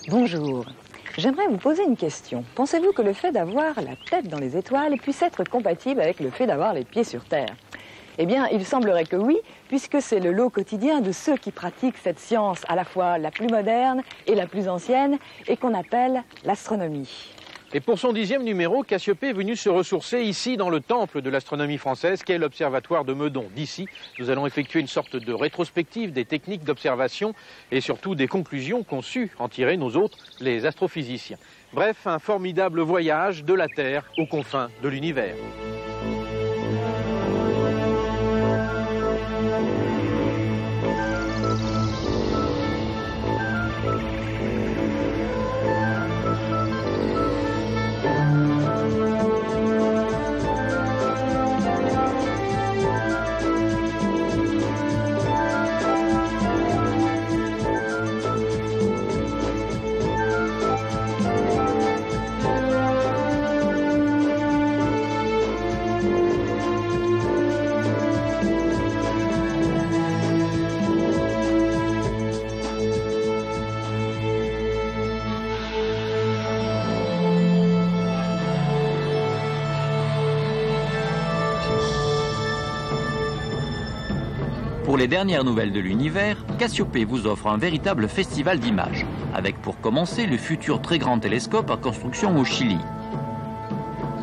Bonjour. J'aimerais vous poser une question. Pensez-vous que le fait d'avoir la tête dans les étoiles puisse être compatible avec le fait d'avoir les pieds sur Terre? Eh bien, il semblerait que oui, puisque c'est le lot quotidien de ceux qui pratiquent cette science à la fois la plus moderne et la plus ancienne, et qu'on appelle l'astronomie. Et pour son 10e numéro, Cassiopée est venu se ressourcer ici dans le temple de l'astronomie française qu'est l'Observatoire de Meudon. D'ici, nous allons effectuer une sorte de rétrospective des techniques d'observation et surtout des conclusions qu'ont su en tirer nos autres, les astrophysiciens. Bref, un formidable voyage de la Terre aux confins de l'univers. Pour les dernières nouvelles de l'univers, Cassiopée vous offre un véritable festival d'images, avec pour commencer le futur très grand télescope en construction au Chili.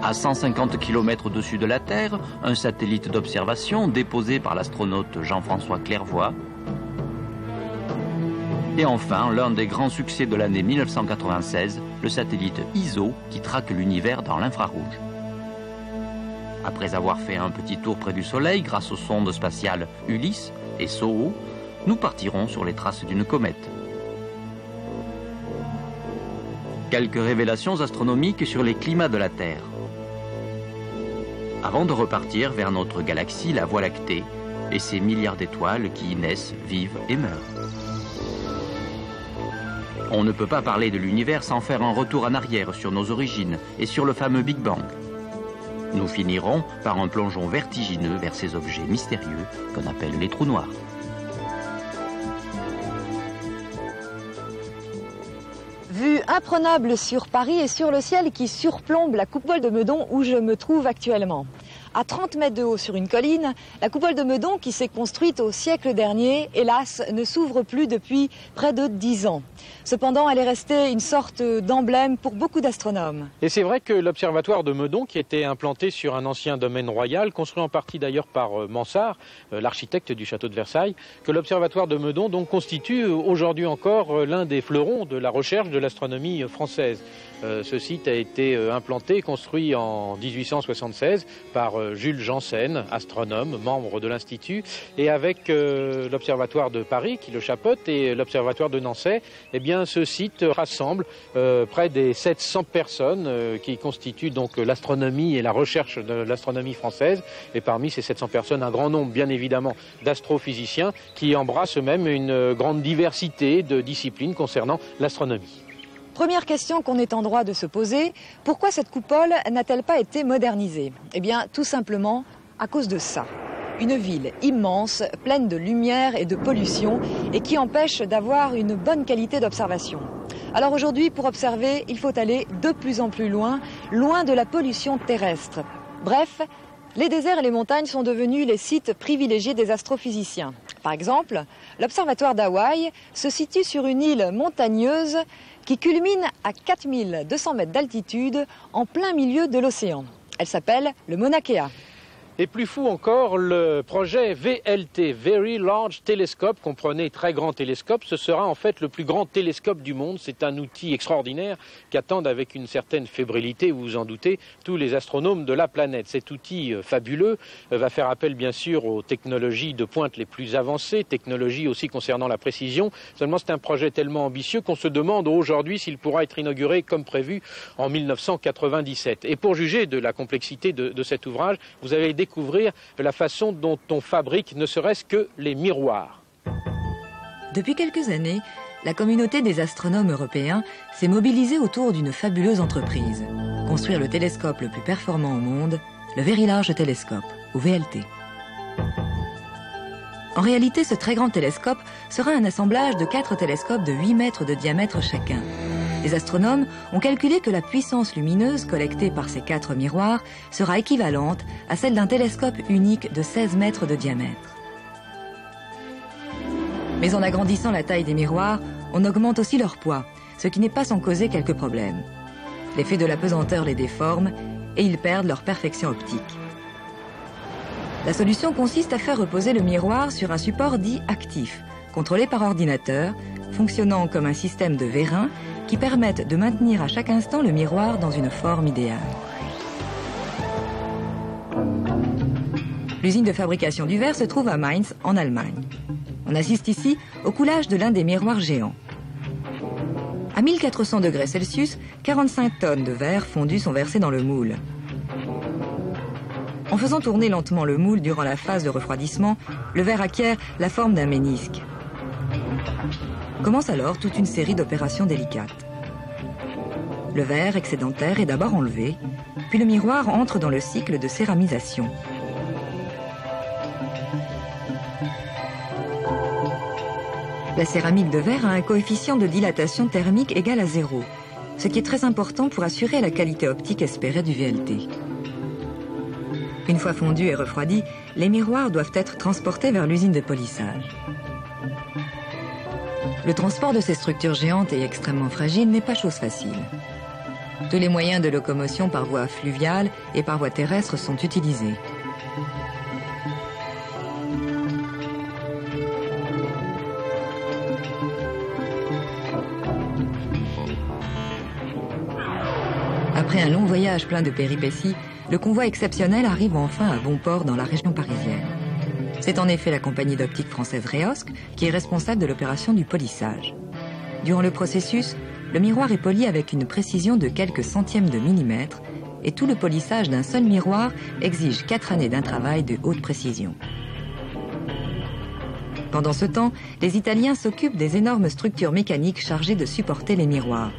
À 150 km au-dessus de la Terre, un satellite d'observation déposé par l'astronaute Jean-François Clairvoy. Et enfin, l'un des grands succès de l'année 1996, le satellite ISO qui traque l'univers dans l'infrarouge. Après avoir fait un petit tour près du Soleil grâce aux sondes spatiales Ulysse et SOHO, nous partirons sur les traces d'une comète. Quelques révélations astronomiques sur les climats de la Terre. Avant de repartir vers notre galaxie, la Voie lactée, et ses milliards d'étoiles qui y naissent, vivent et meurent. On ne peut pas parler de l'univers sans faire un retour en arrière sur nos origines et sur le fameux Big Bang. Nous finirons par un plongeon vertigineux vers ces objets mystérieux qu'on appelle les trous noirs. Vue imprenable sur Paris et sur le ciel qui surplombe la coupole de Meudon où je me trouve actuellement. À 30 mètres de haut sur une colline, la coupole de Meudon, qui s'est construite au siècle dernier, hélas, ne s'ouvre plus depuis près de 10 ans. Cependant, elle est restée une sorte d'emblème pour beaucoup d'astronomes. Et c'est vrai que l'Observatoire de Meudon, qui était implanté sur un ancien domaine royal, construit en partie d'ailleurs par Mansart, l'architecte du château de Versailles, que l'Observatoire de Meudon donc, constitue aujourd'hui encore l'un des fleurons de la recherche de l'astronomie française. Ce site a été implanté, construit en 1876 par Jules Janssen, astronome, membre de l'Institut, et avec l'Observatoire de Paris qui le chapeaute et l'Observatoire de Nancy, eh bien ce site rassemble près des 700 personnes qui constituent donc l'astronomie et la recherche de l'astronomie française. Et parmi ces 700 personnes, un grand nombre bien évidemment d'astrophysiciens qui embrassent même une grande diversité de disciplines concernant l'astronomie. Première question qu'on est en droit de se poser, pourquoi cette coupole n'a-t-elle pas été modernisée? Eh bien, tout simplement à cause de ça. Une ville immense, pleine de lumière et de pollution, et qui empêche d'avoir une bonne qualité d'observation. Alors aujourd'hui, pour observer, il faut aller de plus en plus loin, loin de la pollution terrestre. Bref, les déserts et les montagnes sont devenus les sites privilégiés des astrophysiciens. Par exemple, l'observatoire d'Hawaï se situe sur une île montagneuse qui culmine à 4200 mètres d'altitude en plein milieu de l'océan. Elle s'appelle le Mauna Kea. Et plus fou encore, le projet VLT, Very Large Telescope, comprenez très grand télescope, ce sera en fait le plus grand télescope du monde. C'est un outil extraordinaire qu'attendent avec une certaine fébrilité, vous vous en doutez, tous les astronomes de la planète. Cet outil fabuleux va faire appel bien sûr aux technologies de pointe les plus avancées, technologies aussi concernant la précision. Seulement c'est un projet tellement ambitieux qu'on se demande aujourd'hui s'il pourra être inauguré comme prévu en 1997. Et pour juger de la complexité de cet ouvrage, vous avez découvrir la façon dont on fabrique ne serait-ce que les miroirs. Depuis quelques années, la communauté des astronomes européens s'est mobilisée autour d'une fabuleuse entreprise. Construire le télescope le plus performant au monde, le Very Large Telescope, ou VLT. En réalité, ce très grand télescope sera un assemblage de 4 télescopes de 8 mètres de diamètre chacun. Les astronomes ont calculé que la puissance lumineuse collectée par ces 4 miroirs sera équivalente à celle d'un télescope unique de 16 mètres de diamètre. Mais en agrandissant la taille des miroirs, on augmente aussi leur poids, ce qui n'est pas sans causer quelques problèmes. L'effet de la pesanteur les déforme et ils perdent leur perfection optique. La solution consiste à faire reposer le miroir sur un support dit actif, contrôlé par ordinateur, fonctionnant comme un système de vérins qui permettent de maintenir à chaque instant le miroir dans une forme idéale. L'usine de fabrication du verre se trouve à Mainz, en Allemagne. On assiste ici au coulage de l'un des miroirs géants. À 1400 degrés Celsius, 45 tonnes de verre fondu sont versées dans le moule. En faisant tourner lentement le moule durant la phase de refroidissement, le verre acquiert la forme d'un ménisque. Commence alors toute une série d'opérations délicates. Le verre excédentaire est d'abord enlevé, puis le miroir entre dans le cycle de céramisation. La céramique de verre a un coefficient de dilatation thermique égal à 0, ce qui est très important pour assurer la qualité optique espérée du VLT. Une fois fondus et refroidis, les miroirs doivent être transportés vers l'usine de polissage. Le transport de ces structures géantes et extrêmement fragiles n'est pas chose facile. Tous les moyens de locomotion par voie fluviale et par voie terrestre sont utilisés. Après un long voyage plein de péripéties, le convoi exceptionnel arrive enfin à bon port dans la région parisienne. C'est en effet la compagnie d'optique française Reosc qui est responsable de l'opération du polissage. Durant le processus, le miroir est poli avec une précision de quelques centièmes de millimètre et tout le polissage d'un seul miroir exige 4 années d'un travail de haute précision. Pendant ce temps, les Italiens s'occupent des énormes structures mécaniques chargées de supporter les miroirs.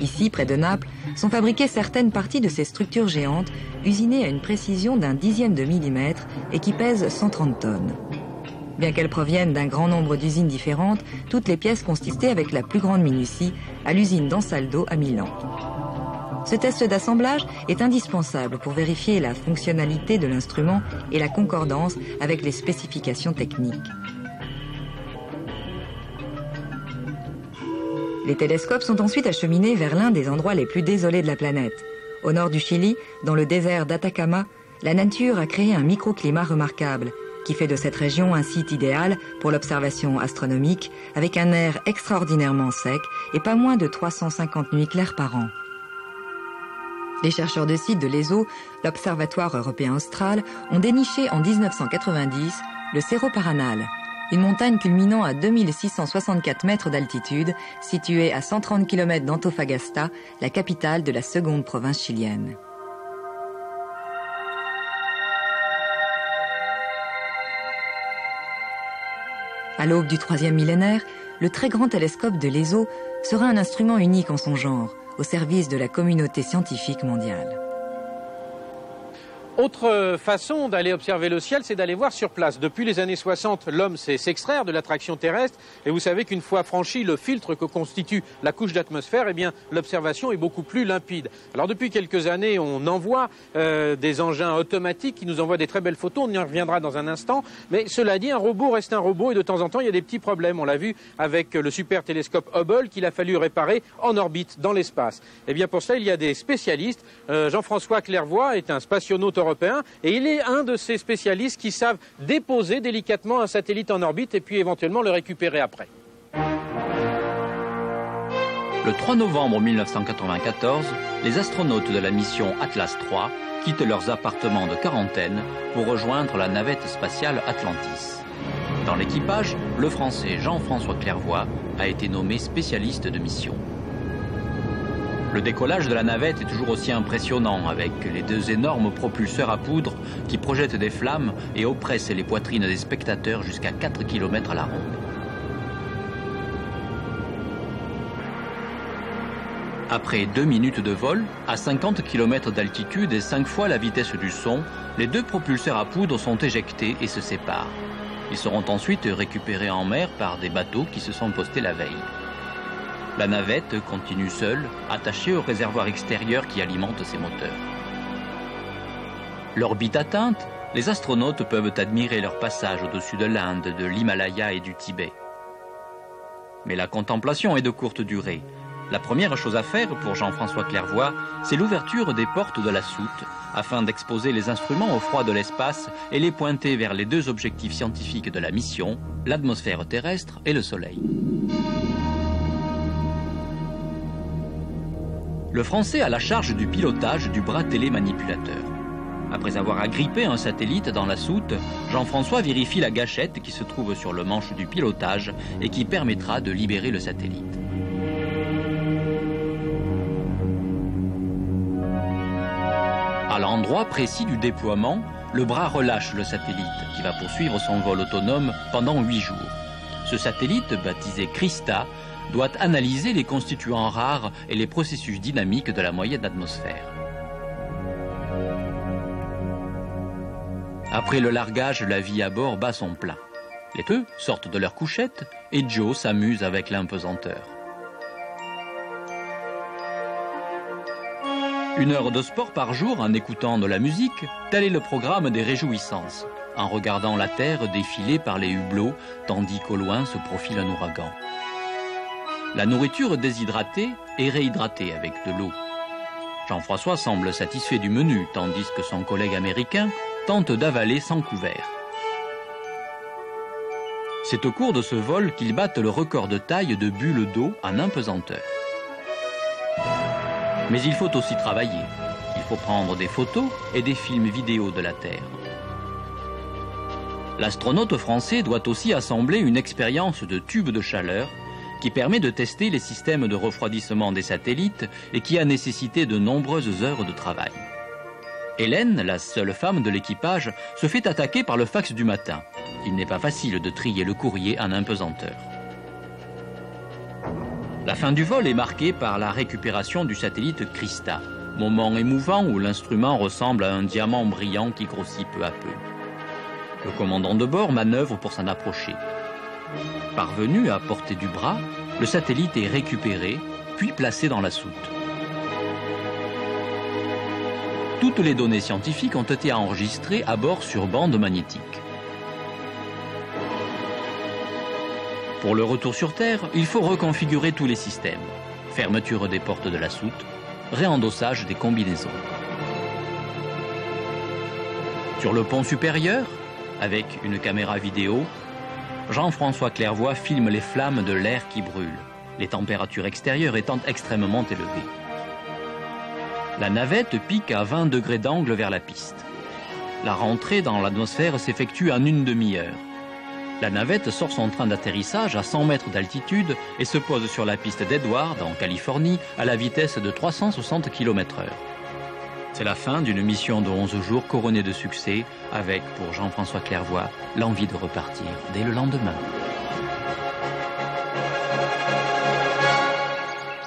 Ici, près de Naples, sont fabriquées certaines parties de ces structures géantes, usinées à une précision d'un dixième de millimètre et qui pèsent 130 tonnes. Bien qu'elles proviennent d'un grand nombre d'usines différentes, toutes les pièces consistent avec la plus grande minutie à l'usine d'Ansaldo à Milan. Ce test d'assemblage est indispensable pour vérifier la fonctionnalité de l'instrument et la concordance avec les spécifications techniques. Les télescopes sont ensuite acheminés vers l'un des endroits les plus désolés de la planète. Au nord du Chili, dans le désert d'Atacama, la nature a créé un microclimat remarquable qui fait de cette région un site idéal pour l'observation astronomique avec un air extraordinairement sec et pas moins de 350 nuits claires par an. Les chercheurs de site de l'ESO, l'Observatoire européen austral, ont déniché en 1990 le Cerro Paranal, une montagne culminant à 2664 mètres d'altitude, située à 130 km d'Antofagasta, la capitale de la seconde province chilienne. À l'aube du 3e millénaire, le très grand télescope de l'ESO sera un instrument unique en son genre, au service de la communauté scientifique mondiale. Autre façon d'aller observer le ciel, c'est d'aller voir sur place. Depuis les années 60, l'homme sait s'extraire de l'attraction terrestre et vous savez qu'une fois franchi le filtre que constitue la couche d'atmosphère, eh bien l'observation est beaucoup plus limpide. Alors depuis quelques années, on envoie des engins automatiques qui nous envoient des très belles photos, on y reviendra dans un instant, mais cela dit, un robot reste un robot et de temps en temps, il y a des petits problèmes. On l'a vu avec le super télescope Hubble qu'il a fallu réparer en orbite dans l'espace. Eh bien pour cela, il y a des spécialistes. Jean-François Clairvoy est un spationaute européen et il est un de ces spécialistes qui savent déposer délicatement un satellite en orbite et puis éventuellement le récupérer après. Le 3 novembre 1994, les astronautes de la mission Atlas 3 quittent leurs appartements de quarantaine pour rejoindre la navette spatiale Atlantis. Dans l'équipage, le Français Jean-François Clairvoy a été nommé spécialiste de mission. Le décollage de la navette est toujours aussi impressionnant avec les 2 énormes propulseurs à poudre qui projettent des flammes et oppressent les poitrines des spectateurs jusqu'à 4 km à la ronde. Après 2 minutes de vol, à 50 km d'altitude et 5 fois la vitesse du son, les 2 propulseurs à poudre sont éjectés et se séparent. Ils seront ensuite récupérés en mer par des bateaux qui se sont postés la veille. La navette continue seule, attachée au réservoir extérieur qui alimente ses moteurs. L'orbite atteinte, les astronautes peuvent admirer leur passage au-dessus de l'Inde, de l'Himalaya et du Tibet. Mais la contemplation est de courte durée. La première chose à faire pour Jean-François Clairvoy, c'est l'ouverture des portes de la soute afin d'exposer les instruments au froid de l'espace et les pointer vers les deux objectifs scientifiques de la mission, l'atmosphère terrestre et le Soleil. Le Français a la charge du pilotage du bras télémanipulateur. Après avoir agrippé un satellite dans la soute, Jean-François vérifie la gâchette qui se trouve sur le manche du pilotage et qui permettra de libérer le satellite. À l'endroit précis du déploiement, le bras relâche le satellite qui va poursuivre son vol autonome pendant 8 jours. Ce satellite, baptisé Christa, doit analyser les constituants rares et les processus dynamiques de la moyenne atmosphère. Après le largage, la vie à bord bat son plein. Les deux sortent de leur couchette et Joe s'amuse avec l'impesanteur. 1 heure de sport par jour en écoutant de la musique, tel est le programme des réjouissances, en regardant la Terre défiler par les hublots, tandis qu'au loin se profile un ouragan. La nourriture déshydratée est réhydratée avec de l'eau. Jean-François semble satisfait du menu, tandis que son collègue américain tente d'avaler sans couvert. C'est au cours de ce vol qu'ils battent le record de taille de bulles d'eau en impesanteur. Mais il faut aussi travailler. Il faut prendre des photos et des films vidéo de la Terre. L'astronaute français doit aussi assembler une expérience de tube de chaleur qui permet de tester les systèmes de refroidissement des satellites et qui a nécessité de nombreuses heures de travail. Hélène, la seule femme de l'équipage, se fait attaquer par le fax du matin. Il n'est pas facile de trier le courrier en impesanteur. La fin du vol est marquée par la récupération du satellite Christa, moment émouvant où l'instrument ressemble à un diamant brillant qui grossit peu à peu. Le commandant de bord manœuvre pour s'en approcher. Parvenu à portée du bras, le satellite est récupéré, puis placé dans la soute. Toutes les données scientifiques ont été enregistrées à bord sur bande magnétique. Pour le retour sur Terre, il faut reconfigurer tous les systèmes. Fermeture des portes de la soute, réendossage des combinaisons. Sur le pont supérieur, avec une caméra vidéo, Jean-François Clairvoy filme les flammes de l'air qui brûle, les températures extérieures étant extrêmement élevées. La navette pique à 20 degrés d'angle vers la piste. La rentrée dans l'atmosphère s'effectue en une demi-heure. La navette sort son train d'atterrissage à 100 mètres d'altitude et se pose sur la piste d'Edward, en Californie, à la vitesse de 360 km/h. C'est la fin d'une mission de 11 jours couronnée de succès, avec, pour Jean-François Clairvoy, l'envie de repartir dès le lendemain.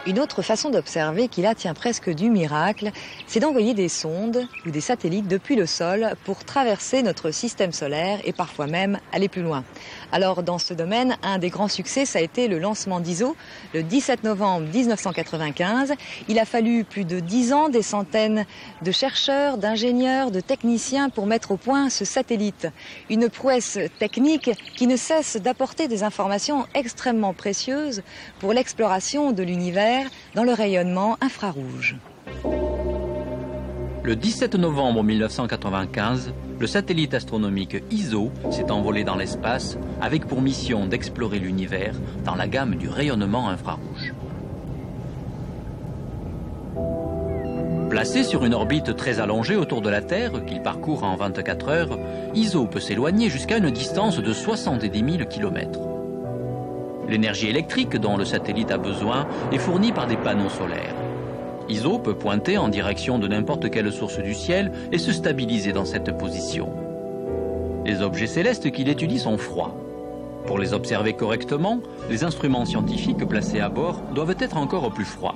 Une autre façon d'observer qui là tient presque du miracle, c'est d'envoyer des sondes ou des satellites depuis le sol pour traverser notre système solaire et parfois même aller plus loin. Alors dans ce domaine, un des grands succès, ça a été le lancement d'ISO le 17 novembre 1995. Il a fallu plus de 10 ans, des centaines de chercheurs, d'ingénieurs, de techniciens pour mettre au point ce satellite. Une prouesse technique qui ne cesse d'apporter des informations extrêmement précieuses pour l'exploration de l'univers dans le rayonnement infrarouge. Le 17 novembre 1995, le satellite astronomique ISO s'est envolé dans l'espace avec pour mission d'explorer l'univers dans la gamme du rayonnement infrarouge. Placé sur une orbite très allongée autour de la Terre, qu'il parcourt en 24 heures, ISO peut s'éloigner jusqu'à une distance de 70 000 km. L'énergie électrique dont le satellite a besoin est fournie par des panneaux solaires. ISO peut pointer en direction de n'importe quelle source du ciel et se stabiliser dans cette position. Les objets célestes qu'il étudie sont froids. Pour les observer correctement, les instruments scientifiques placés à bord doivent être encore plus froids.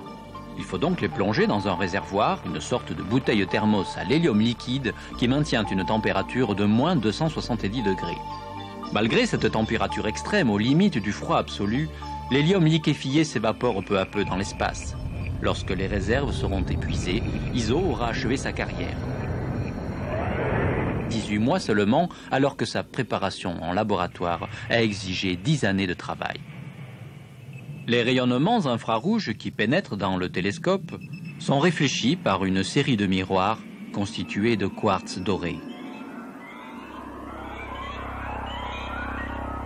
Il faut donc les plonger dans un réservoir, une sorte de bouteille thermos à l'hélium liquide qui maintient une température de moins 270 degrés. Malgré cette température extrême, aux limites du froid absolu, l'hélium liquéfié s'évapore peu à peu dans l'espace. Lorsque les réserves seront épuisées, ISO aura achevé sa carrière. 18 mois seulement, alors que sa préparation en laboratoire a exigé 10 années de travail. Les rayonnements infrarouges qui pénètrent dans le télescope sont réfléchis par une série de miroirs constitués de quartz doré.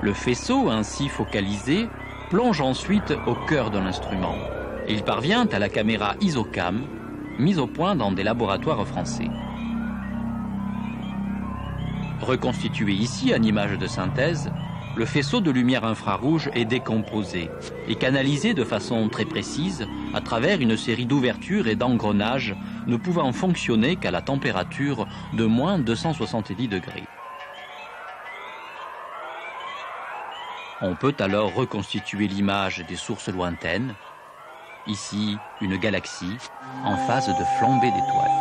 Le faisceau ainsi focalisé plonge ensuite au cœur de l'instrument. Il parvient à la caméra ISOCAM, mise au point dans des laboratoires français. Reconstitué ici en image de synthèse, le faisceau de lumière infrarouge est décomposé et canalisé de façon très précise à travers une série d'ouvertures et d'engrenages ne pouvant fonctionner qu'à la température de moins 270 degrés. On peut alors reconstituer l'image des sources lointaines. Ici, une galaxie en phase de flambée d'étoiles.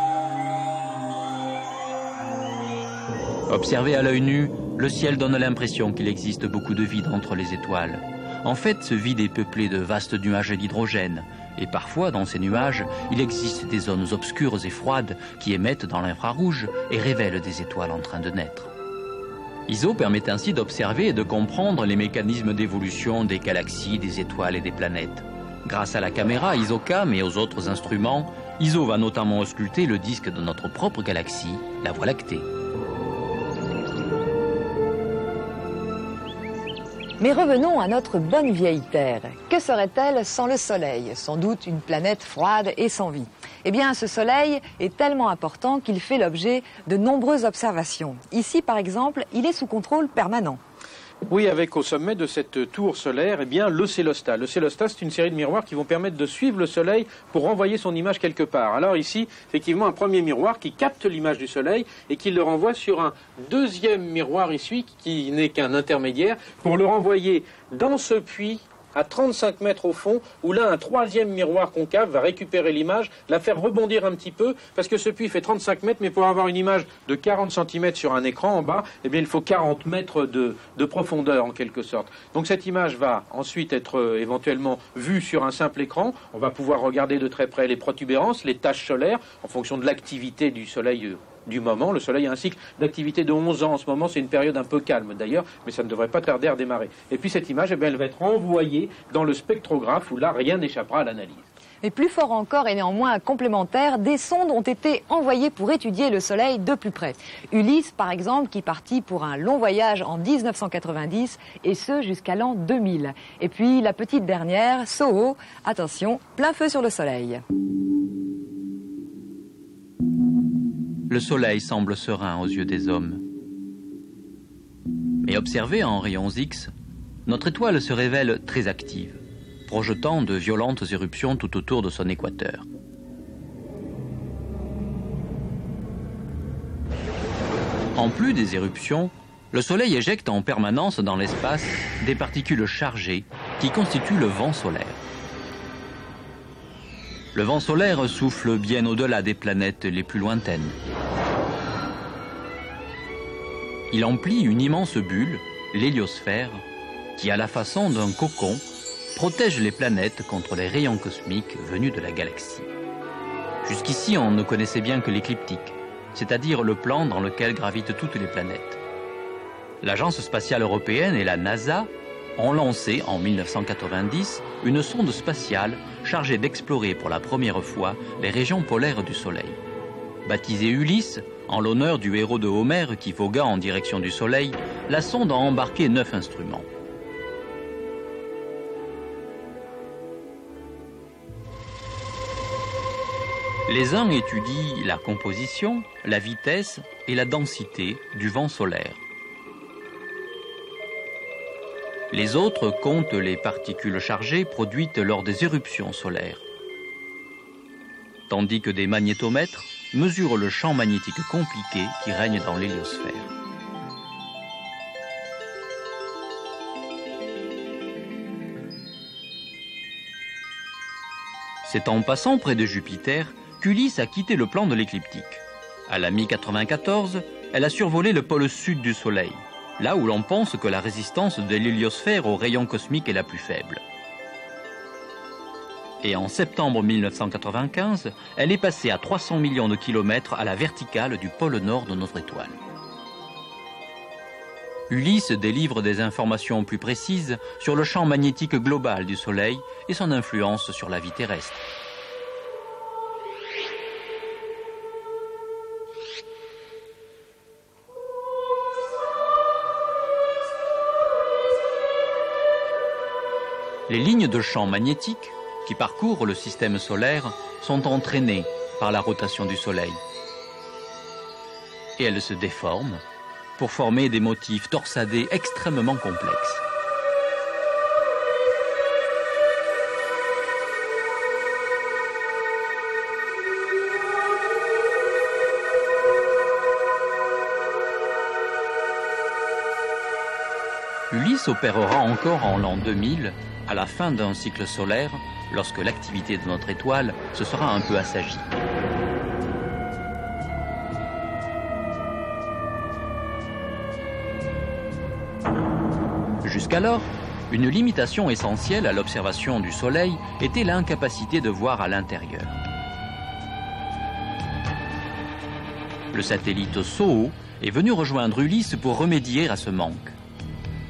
Observé à l'œil nu, le ciel donne l'impression qu'il existe beaucoup de vide entre les étoiles. En fait, ce vide est peuplé de vastes nuages d'hydrogène. Et parfois, dans ces nuages, il existe des zones obscures et froides qui émettent dans l'infrarouge et révèlent des étoiles en train de naître. ISO permet ainsi d'observer et de comprendre les mécanismes d'évolution des galaxies, des étoiles et des planètes. Grâce à la caméra ISOCAM et aux autres instruments, ISO va notamment ausculter le disque de notre propre galaxie, la Voie lactée. Mais revenons à notre bonne vieille Terre. Que serait-elle sans le Soleil? Sans doute une planète froide et sans vie. Eh bien, ce Soleil est tellement important qu'il fait l'objet de nombreuses observations. Ici, par exemple, il est sous contrôle permanent. Oui, avec au sommet de cette tour solaire, eh bien, le célostat. Le célostat, c'est une série de miroirs qui vont permettre de suivre le Soleil pour renvoyer son image quelque part. Alors ici, effectivement, un premier miroir qui capte l'image du Soleil et qui le renvoie sur un deuxième miroir ici, qui n'est qu'un intermédiaire, pour le renvoyer dans ce puits à 35 mètres au fond, où là, un troisième miroir concave va récupérer l'image, la faire rebondir un petit peu, parce que ce puits fait 35 mètres, mais pour avoir une image de 40 cm sur un écran en bas, eh bien, il faut 40 mètres de profondeur, en quelque sorte. Donc cette image va ensuite être éventuellement vue sur un simple écran. On va pouvoir regarder de très près les protubérances, les taches solaires, en fonction de l'activité du Soleil du moment. Le Soleil a un cycle d'activité de 11 ans en ce moment, c'est une période un peu calme d'ailleurs, mais ça ne devrait pas tarder à redémarrer. Et puis cette image, eh bien, elle va être envoyée dans le spectrographe où là, rien n'échappera à l'analyse. Mais plus fort encore et néanmoins complémentaire, des sondes ont été envoyées pour étudier le Soleil de plus près. Ulysse, par exemple, qui partit pour un long voyage en 1990, et ce jusqu'à l'an 2000. Et puis la petite dernière, SOHO, attention, plein feu sur le Soleil. Le Soleil semble serein aux yeux des hommes. Mais observé en rayons X, notre étoile se révèle très active, projetant de violentes éruptions tout autour de son équateur. En plus des éruptions, le Soleil éjecte en permanence dans l'espace des particules chargées qui constituent le vent solaire. Le vent solaire souffle bien au-delà des planètes les plus lointaines. Il emplit une immense bulle, l'héliosphère, qui, à la façon d'un cocon, protège les planètes contre les rayons cosmiques venus de la galaxie. Jusqu'ici, on ne connaissait bien que l'écliptique, c'est-à-dire le plan dans lequel gravitent toutes les planètes. L'Agence spatiale européenne et la NASA ont lancé en 1990 une sonde spatiale chargée d'explorer pour la première fois les régions polaires du Soleil. Baptisée Ulysse, en l'honneur du héros de Homère qui vogua en direction du Soleil, la sonde a embarqué 9 instruments. Les uns étudient la composition, la vitesse et la densité du vent solaire. Les autres comptent les particules chargées produites lors des éruptions solaires. Tandis que des magnétomètres mesurent le champ magnétique compliqué qui règne dans l'héliosphère. C'est en passant près de Jupiter qu'Ulysse a quitté le plan de l'écliptique. À la mi-94, elle a survolé le pôle sud du Soleil. là où l'on pense que la résistance de l'héliosphère aux rayons cosmiques est la plus faible. Et en septembre 1995, elle est passée à 300 millions de kilomètres à la verticale du pôle nord de notre étoile. Ulysse délivre des informations plus précises sur le champ magnétique global du Soleil et son influence sur la vie terrestre. Les lignes de champ magnétique qui parcourent le système solaire sont entraînées par la rotation du Soleil. Et elles se déforment pour former des motifs torsadés extrêmement complexes. Ulysse opérera encore en l'an 2000, à la fin d'un cycle solaire, lorsque l'activité de notre étoile se sera un peu assagie. Jusqu'alors, une limitation essentielle à l'observation du Soleil était l'incapacité de voir à l'intérieur. Le satellite SOHO est venu rejoindre Ulysse pour remédier à ce manque.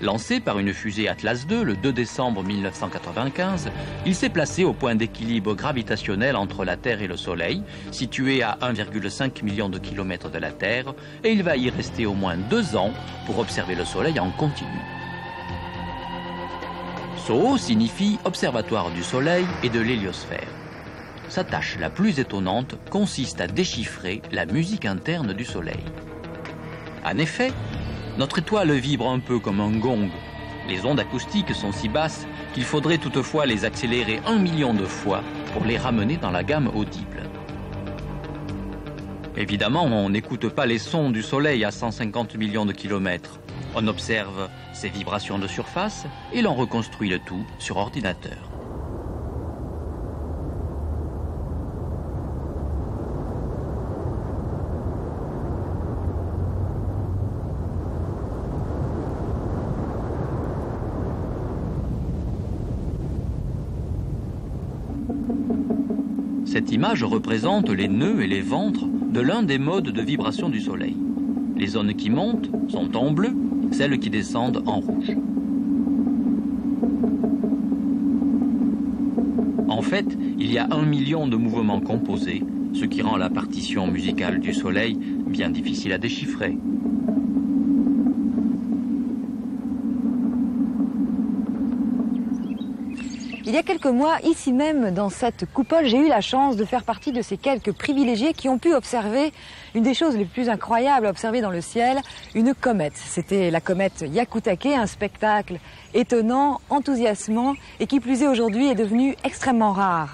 Lancé par une fusée Atlas II le 2 décembre 1995, il s'est placé au point d'équilibre gravitationnel entre la Terre et le Soleil, situé à 1,5 million de kilomètres de la Terre, et il va y rester au moins 2 ans pour observer le Soleil en continu. SOHO signifie Observatoire du Soleil et de l'héliosphère. Sa tâche la plus étonnante consiste à déchiffrer la musique interne du Soleil. En effet, notre étoile vibre un peu comme un gong. Les ondes acoustiques sont si basses qu'il faudrait toutefois les accélérer 1 million de fois pour les ramener dans la gamme audible. Évidemment, on n'écoute pas les sons du Soleil à 150 millions de kilomètres. On observe ses vibrations de surface et l'on reconstruit le tout sur ordinateur. Cette image représente les nœuds et les ventres de l'un des modes de vibration du Soleil. Les zones qui montent sont en bleu, celles qui descendent en rouge. En fait, il y a 1 million de mouvements composés, ce qui rend la partition musicale du Soleil bien difficile à déchiffrer. Il y a quelques mois, ici même, dans cette coupole, j'ai eu la chance de faire partie de ces quelques privilégiés qui ont pu observer une des choses les plus incroyables à observer dans le ciel, une comète. C'était la comète Hyakutake, un spectacle étonnant, enthousiasmant et qui plus est aujourd'hui est devenu extrêmement rare.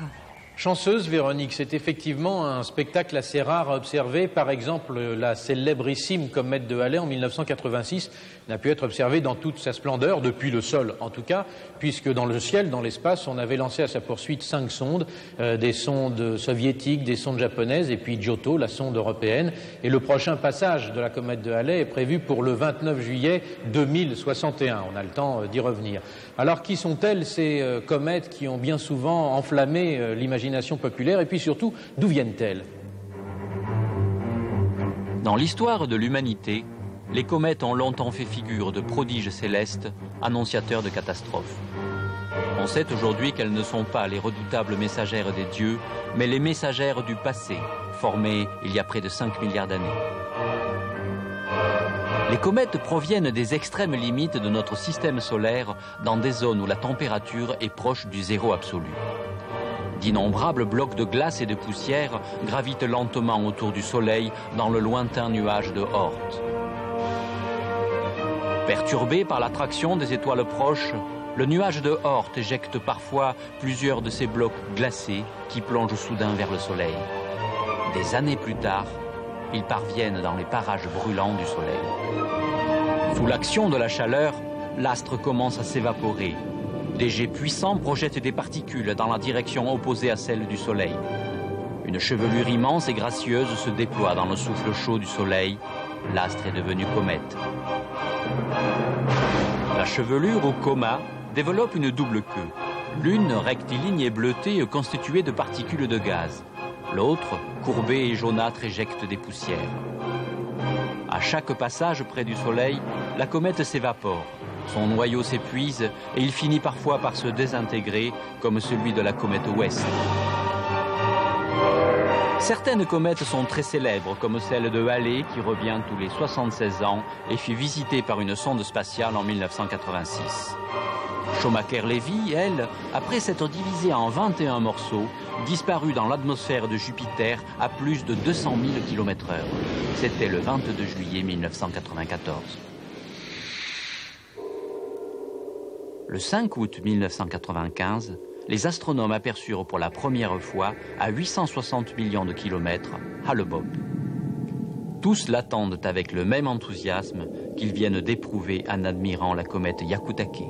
Chanceuse, Véronique, c'est effectivement un spectacle assez rare à observer. Par exemple, la célébrissime comète de Halley en 1986 n'a pu être observée dans toute sa splendeur, depuis le sol en tout cas, puisque dans le ciel, dans l'espace, on avait lancé à sa poursuite 5 sondes, des sondes soviétiques, des sondes japonaises et puis Giotto, la sonde européenne. Et le prochain passage de la comète de Halley est prévu pour le 29 juillet 2061. On a le temps d'y revenir. Alors, qui sont-elles ces comètes qui ont bien souvent enflammé l'imagination populaire et puis surtout, d'où viennent-elles? Dans l'histoire de l'humanité, les comètes ont longtemps fait figure de prodiges célestes, annonciateurs de catastrophes. On sait aujourd'hui qu'elles ne sont pas les redoutables messagères des dieux, mais les messagères du passé, formées il y a près de 5 milliards d'années. Les comètes proviennent des extrêmes limites de notre système solaire, dans des zones où la température est proche du zéro absolu. D'innombrables blocs de glace et de poussière gravitent lentement autour du Soleil dans le lointain nuage de Oort. Perturbé par l'attraction des étoiles proches, le nuage de Oort éjecte parfois plusieurs de ces blocs glacés qui plongent soudain vers le Soleil. Des années plus tard, ils parviennent dans les parages brûlants du Soleil. Sous l'action de la chaleur, l'astre commence à s'évaporer. Des jets puissants projettent des particules dans la direction opposée à celle du Soleil. Une chevelure immense et gracieuse se déploie dans le souffle chaud du Soleil. L'astre est devenu comète. La chevelure, ou coma, développe une double queue. L'une, rectiligne et bleutée, constituée de particules de gaz. L'autre, courbée et jaunâtre, éjecte des poussières. À chaque passage près du Soleil, la comète s'évapore. Son noyau s'épuise et il finit parfois par se désintégrer, comme celui de la comète West. Certaines comètes sont très célèbres, comme celle de Halley, qui revient tous les 76 ans et fut visitée par une sonde spatiale en 1986. Shoemaker-Levy, elle, après s'être divisée en 21 morceaux, disparut dans l'atmosphère de Jupiter à plus de 200 000 km/h. C'était le 22 juillet 1994. Le 5 août 1995, les astronomes aperçurent pour la première fois, à 860 millions de kilomètres, Hale-Bopp. Tous l'attendent avec le même enthousiasme qu'ils viennent d'éprouver en admirant la comète Hyakutake.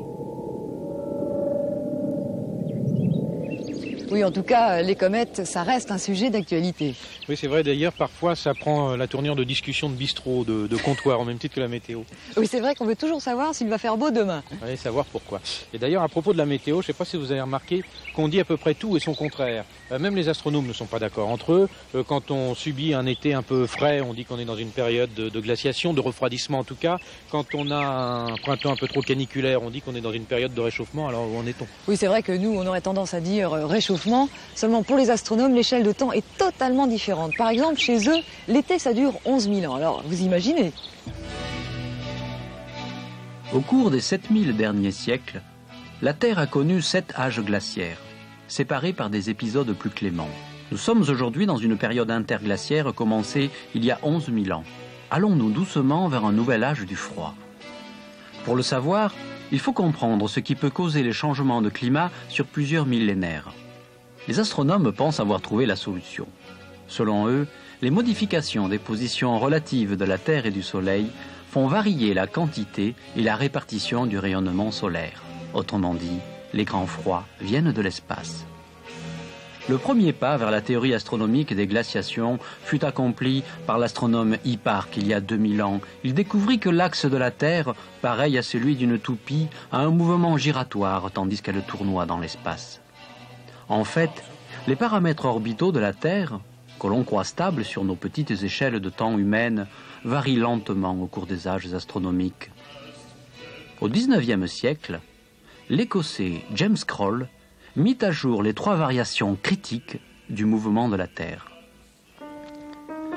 Oui, en tout cas, les comètes, ça reste un sujet d'actualité. Oui, c'est vrai. D'ailleurs, parfois, ça prend la tournure de discussion de bistrot, de comptoir, au même titre que la météo. Oui, c'est vrai qu'on veut toujours savoir s'il va faire beau demain. Allez savoir pourquoi. Et d'ailleurs, à propos de la météo, je ne sais pas si vous avez remarqué qu'on dit à peu près tout et son contraire. Même les astronomes ne sont pas d'accord entre eux. Quand on subit un été un peu frais, on dit qu'on est dans une période de glaciation, de refroidissement en tout cas. Quand on a un printemps un peu trop caniculaire, on dit qu'on est dans une période de réchauffement. Alors où en est-on? Oui, c'est vrai que nous, on aurait tendance à dire réchauffement. Seulement pour les astronomes, l'échelle de temps est totalement différente. Par exemple, chez eux, l'été, ça dure 11 000 ans. Alors, vous imaginez? Au cours des 7000 derniers siècles, la Terre a connu 7 âges glaciaires, séparés par des épisodes plus cléments. Nous sommes aujourd'hui dans une période interglaciaire commencée il y a 11 000 ans. Allons-nous doucement vers un nouvel âge du froid? Pour le savoir, il faut comprendre ce qui peut causer les changements de climat sur plusieurs millénaires. Les astronomes pensent avoir trouvé la solution. Selon eux, les modifications des positions relatives de la Terre et du Soleil font varier la quantité et la répartition du rayonnement solaire. Autrement dit, les grands froids viennent de l'espace. Le premier pas vers la théorie astronomique des glaciations fut accompli par l'astronome Hipparque il y a 2000 ans. Il découvrit que l'axe de la Terre, pareil à celui d'une toupie, a un mouvement giratoire tandis qu'elle tournoie dans l'espace. En fait, les paramètres orbitaux de la Terre, que l'on croit stables sur nos petites échelles de temps humaines, varient lentement au cours des âges astronomiques. Au XIXe siècle, l'Écossais James Croll mit à jour les 3 variations critiques du mouvement de la Terre.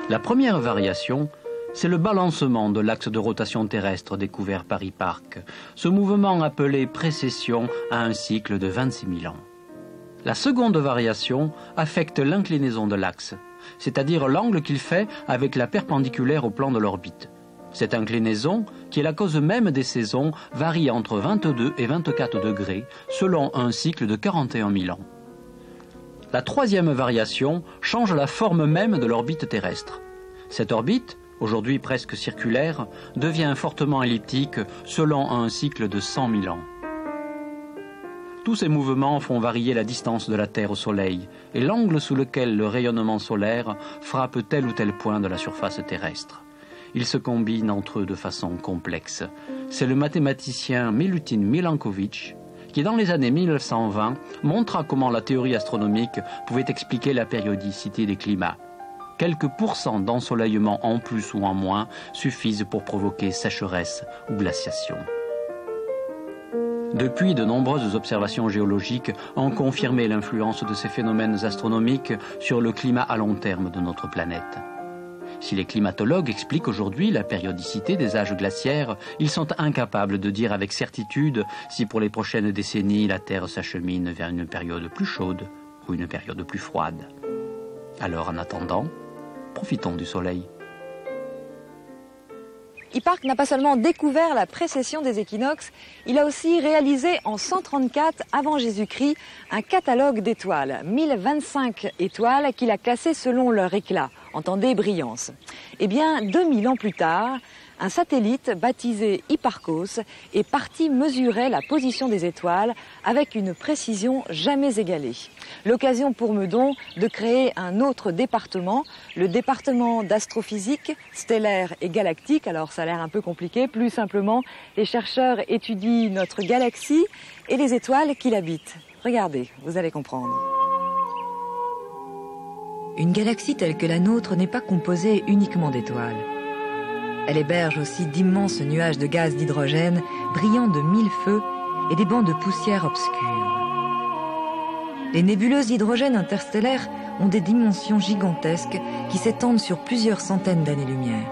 La première variation, c'est le balancement de l'axe de rotation terrestre découvert par Hipparque. Ce mouvement appelé précession a un cycle de 26 000 ans. La seconde variation affecte l'inclinaison de l'axe, c'est-à-dire l'angle qu'il fait avec la perpendiculaire au plan de l'orbite. Cette inclinaison, qui est la cause même des saisons, varie entre 22 et 24 degrés, selon un cycle de 41 000 ans. La troisième variation change la forme même de l'orbite terrestre. Cette orbite, aujourd'hui presque circulaire, devient fortement elliptique selon un cycle de 100 000 ans. Tous ces mouvements font varier la distance de la Terre au Soleil et l'angle sous lequel le rayonnement solaire frappe tel ou tel point de la surface terrestre. Ils se combinent entre eux de façon complexe. C'est le mathématicien Milutin Milankovitch qui, dans les années 1920, montra comment la théorie astronomique pouvait expliquer la périodicité des climats. Quelques pourcents d'ensoleillement en plus ou en moins suffisent pour provoquer sécheresse ou glaciation. Depuis, de nombreuses observations géologiques ont confirmé l'influence de ces phénomènes astronomiques sur le climat à long terme de notre planète. Si les climatologues expliquent aujourd'hui la périodicité des âges glaciaires, ils sont incapables de dire avec certitude si pour les prochaines décennies la Terre s'achemine vers une période plus chaude ou une période plus froide. Alors en attendant, profitons du soleil. Hipparque n'a pas seulement découvert la précession des équinoxes, il a aussi réalisé en 134 avant Jésus-Christ un catalogue d'étoiles, 1025 étoiles qu'il a classées selon leur éclat, entendez brillance. Eh bien, 2000 ans plus tard, Un satellite baptisé Hipparcos est parti mesurer la position des étoiles avec une précision jamais égalée. L'occasion pour Meudon de créer un autre département, le département d'astrophysique stellaire et galactique. Alors ça a l'air un peu compliqué, plus simplement, les chercheurs étudient notre galaxie et les étoiles qui l'habitent. Regardez, vous allez comprendre. Une galaxie telle que la nôtre n'est pas composée uniquement d'étoiles. Elle héberge aussi d'immenses nuages de gaz d'hydrogène brillant de mille feux et des bancs de poussière obscure. Les nébuleuses d'hydrogène interstellaires ont des dimensions gigantesques qui s'étendent sur plusieurs centaines d'années-lumière.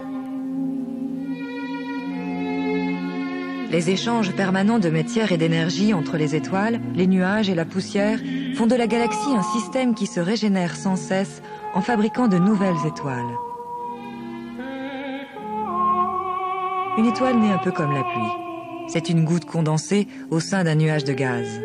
Les échanges permanents de matière et d'énergie entre les étoiles, les nuages et la poussière font de la galaxie un système qui se régénère sans cesse en fabriquant de nouvelles étoiles. Une étoile n'est un peu comme la pluie. C'est une goutte condensée au sein d'un nuage de gaz.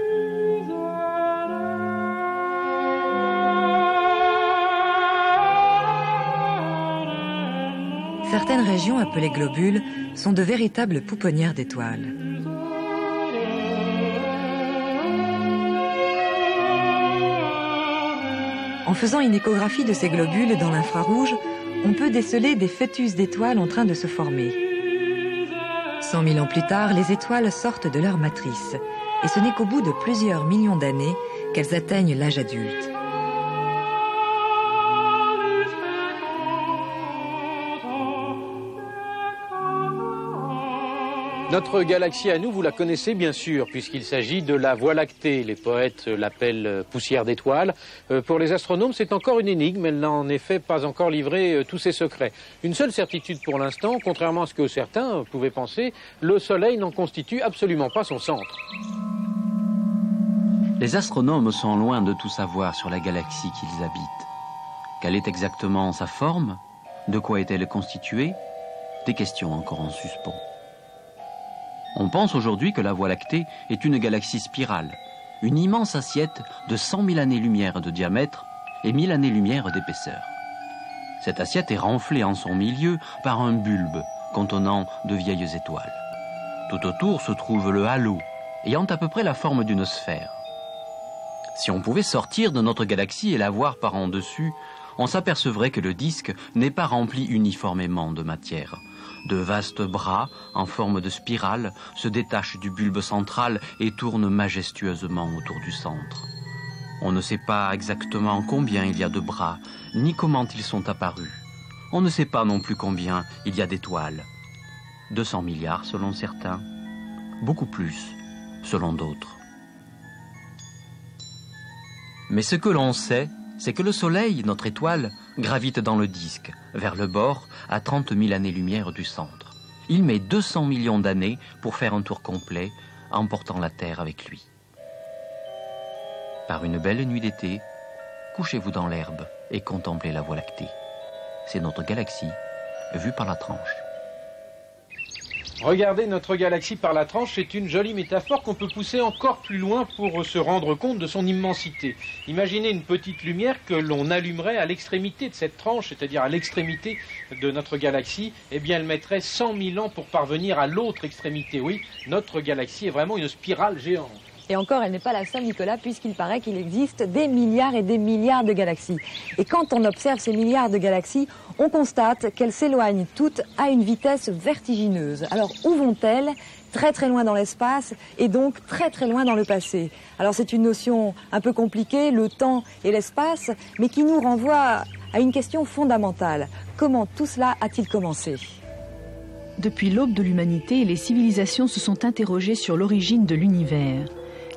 Certaines régions appelées globules sont de véritables pouponnières d'étoiles. En faisant une échographie de ces globules dans l'infrarouge, on peut déceler des fœtus d'étoiles en train de se former. 100 000 ans plus tard, les étoiles sortent de leur matrice. Et ce n'est qu'au bout de plusieurs millions d'années qu'elles atteignent l'âge adulte. Notre galaxie à nous, vous la connaissez bien sûr, puisqu'il s'agit de la Voie lactée. Les poètes l'appellent poussière d'étoiles. Pour les astronomes, c'est encore une énigme. Elle n'a en effet pas encore livré tous ses secrets. Une seule certitude pour l'instant, contrairement à ce que certains pouvaient penser, le Soleil n'en constitue absolument pas son centre. Les astronomes sont loin de tout savoir sur la galaxie qu'ils habitent. Quelle est exactement sa forme? De quoi est-elle constituée? Des questions encore en suspens. On pense aujourd'hui que la Voie lactée est une galaxie spirale, une immense assiette de 100 000 années-lumière de diamètre et 1000 années-lumière d'épaisseur. Cette assiette est renflée en son milieu par un bulbe contenant de vieilles étoiles. Tout autour se trouve le halo, ayant à peu près la forme d'une sphère. Si on pouvait sortir de notre galaxie et la voir par en dessus, on s'apercevrait que le disque n'est pas rempli uniformément de matière. De vastes bras, en forme de spirale, se détachent du bulbe central et tournent majestueusement autour du centre. On ne sait pas exactement combien il y a de bras, ni comment ils sont apparus. On ne sait pas non plus combien il y a d'étoiles. 200 milliards selon certains, beaucoup plus selon d'autres. Mais ce que l'on sait, c'est que le Soleil, notre étoile, gravite dans le disque, vers le bord, à 30 000 années-lumière du centre. Il met 200 millions d'années pour faire un tour complet, emportant la Terre avec lui. Par une belle nuit d'été, couchez-vous dans l'herbe et contemplez la Voie lactée. C'est notre galaxie, vue par la tranche. Regardez notre galaxie par la tranche, c'est une jolie métaphore qu'on peut pousser encore plus loin pour se rendre compte de son immensité. Imaginez une petite lumière que l'on allumerait à l'extrémité de cette tranche, c'est-à-dire à l'extrémité de notre galaxie. Eh bien, elle mettrait 100 000 ans pour parvenir à l'autre extrémité. Oui, notre galaxie est vraiment une spirale géante. Et encore, elle n'est pas la seule, Nicolas, puisqu'il paraît qu'il existe des milliards et des milliards de galaxies. Et quand on observe ces milliards de galaxies, on constate qu'elles s'éloignent toutes à une vitesse vertigineuse. Alors, où vont-elles? Très très loin dans l'espace et donc très très loin dans le passé. Alors c'est une notion un peu compliquée, le temps et l'espace, mais qui nous renvoie à une question fondamentale. Comment tout cela a-t-il commencé? Depuis l'aube de l'humanité, les civilisations se sont interrogées sur l'origine de l'univers.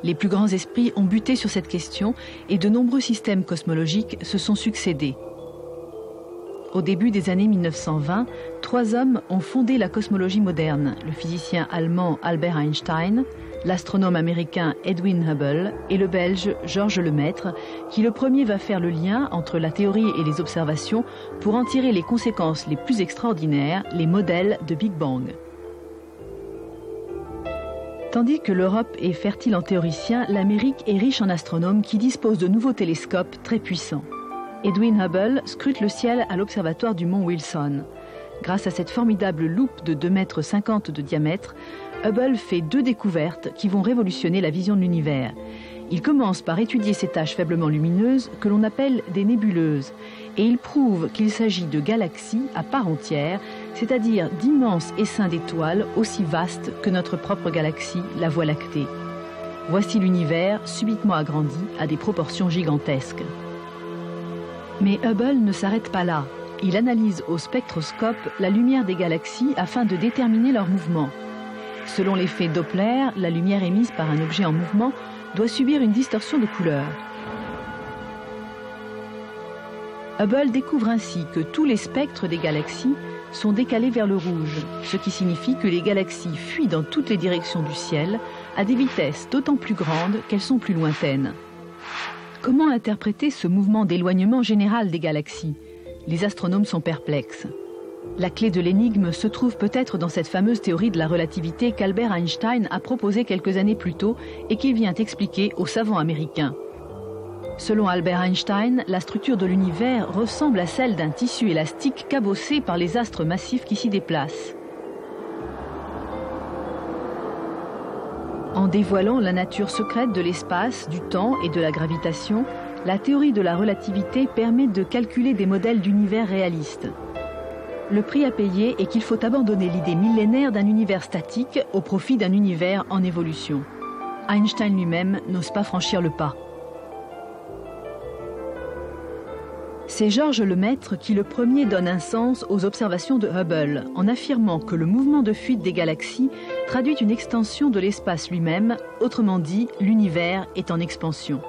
Les plus grands esprits ont buté sur cette question et de nombreux systèmes cosmologiques se sont succédés. Au début des années 1920, 3 hommes ont fondé la cosmologie moderne, le physicien allemand Albert Einstein, l'astronome américain Edwin Hubble et le belge Georges Lemaître, qui le premier va faire le lien entre la théorie et les observations pour en tirer les conséquences les plus extraordinaires, les modèles de Big Bang. Tandis que l'Europe est fertile en théoriciens, l'Amérique est riche en astronomes qui disposent de nouveaux télescopes très puissants. Edwin Hubble scrute le ciel à l'observatoire du mont Wilson. Grâce à cette formidable loupe de 2,50 m de diamètre, Hubble fait 2 découvertes qui vont révolutionner la vision de l'univers. Il commence par étudier ces taches faiblement lumineuses que l'on appelle des nébuleuses, et il prouve qu'il s'agit de galaxies à part entière, c'est-à-dire d'immenses essaims d'étoiles aussi vastes que notre propre galaxie, la Voie lactée. Voici l'univers subitement agrandi à des proportions gigantesques. Mais Hubble ne s'arrête pas là. Il analyse au spectroscope la lumière des galaxies afin de déterminer leur mouvement. Selon l'effet Doppler, la lumière émise par un objet en mouvement doit subir une distorsion de couleur. Hubble découvre ainsi que tous les spectres des galaxies sont décalés vers le rouge, ce qui signifie que les galaxies fuient dans toutes les directions du ciel à des vitesses d'autant plus grandes qu'elles sont plus lointaines. Comment interpréter ce mouvement d'éloignement général des galaxies? Les astronomes sont perplexes. La clé de l'énigme se trouve peut-être dans cette fameuse théorie de la relativité qu'Albert Einstein a proposée quelques années plus tôt et qu'il vient expliquer aux savants américains. Selon Albert Einstein, la structure de l'univers ressemble à celle d'un tissu élastique cabossé par les astres massifs qui s'y déplacent. En dévoilant la nature secrète de l'espace, du temps et de la gravitation, la théorie de la relativité permet de calculer des modèles d'univers réalistes. Le prix à payer est qu'il faut abandonner l'idée millénaire d'un univers statique au profit d'un univers en évolution. Einstein lui-même n'ose pas franchir le pas. C'est Georges Lemaître qui le premier donne un sens aux observations de Hubble, en affirmant que le mouvement de fuite des galaxies traduit une extension de l'espace lui-même, autrement dit, l'univers est en expansion.